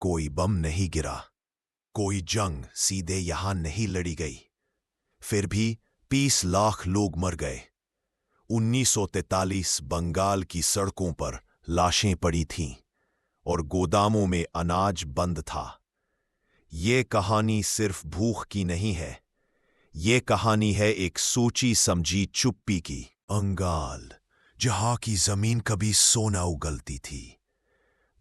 कोई बम नहीं गिरा, कोई जंग सीधे यहां नहीं लड़ी गई, फिर भी 20 लाख लोग मर गए। 1943 बंगाल की सड़कों पर लाशें पड़ी थीं और गोदामों में अनाज बंद था। ये कहानी सिर्फ भूख की नहीं है, ये कहानी है एक सोची समझी चुप्पी की। बंगाल, जहां की जमीन कभी सोना उगलती थी,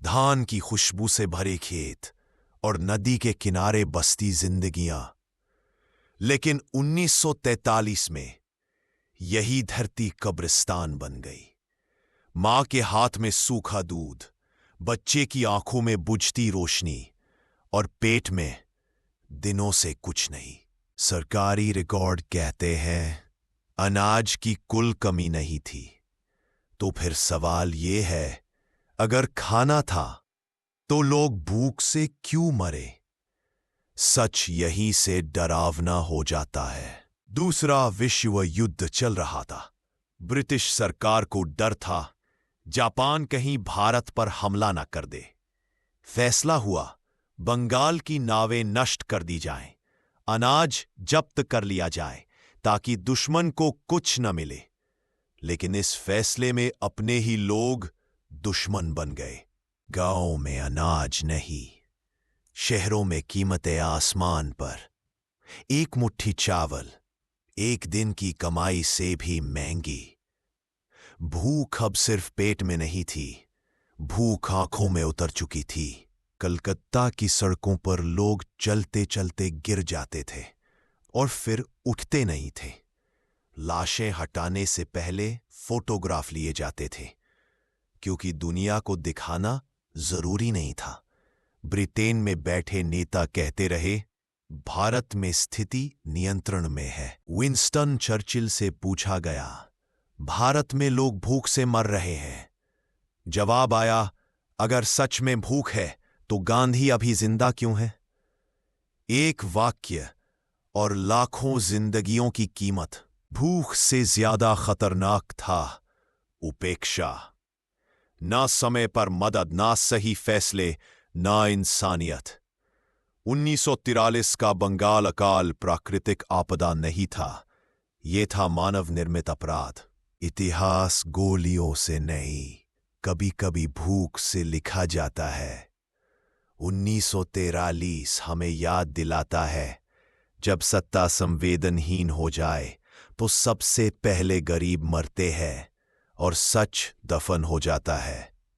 धान की खुशबू से भरे खेत और नदी के किनारे बसती जिंदगियां। लेकिन 1943 में यही धरती कब्रिस्तान बन गई। मां के हाथ में सूखा दूध, बच्चे की आंखों में बुझती रोशनी और पेट में दिनों से कुछ नहीं। सरकारी रिकॉर्ड कहते हैं अनाज की कुल कमी नहीं थी। तो फिर सवाल ये है, अगर खाना था तो लोग भूख से क्यों मरे? सच यहीं से डरावना हो जाता है। दूसरा विश्व युद्ध चल रहा था। ब्रिटिश सरकार को डर था जापान कहीं भारत पर हमला न कर दे। फैसला हुआ बंगाल की नावें नष्ट कर दी जाएं, अनाज जब्त कर लिया जाए ताकि दुश्मन को कुछ न मिले। लेकिन इस फैसले में अपने ही लोग दुश्मन बन गए। गांव में अनाज नहीं, शहरों में कीमतें आसमान पर। एक मुट्ठी चावल एक दिन की कमाई से भी महंगी। भूख अब सिर्फ पेट में नहीं थी, भूख आंखों में उतर चुकी थी। कलकत्ता की सड़कों पर लोग चलते चलते गिर जाते थे और फिर उठते नहीं थे। लाशें हटाने से पहले फोटोग्राफ लिए जाते थे, क्योंकि दुनिया को दिखाना जरूरी नहीं था। ब्रिटेन में बैठे नेता कहते रहे भारत में स्थिति नियंत्रण में है। विंस्टन चर्चिल से पूछा गया भारत में लोग भूख से मर रहे हैं। जवाब आया अगर सच में भूख है तो गांधी अभी जिंदा क्यों है? एक वाक्य और लाखों जिंदगियों की कीमत। भूख से ज्यादा खतरनाक था उपेक्षा। ना समय पर मदद, ना सही फैसले, ना इंसानियत। 1943 का बंगाल अकाल प्राकृतिक आपदा नहीं था, यह था मानव निर्मित अपराध। इतिहास गोलियों से नहीं, कभी कभी भूख से लिखा जाता है। 1943 हमें याद दिलाता है जब सत्ता संवेदनहीन हो जाए तो सबसे पहले गरीब मरते हैं और सच दफन हो जाता है।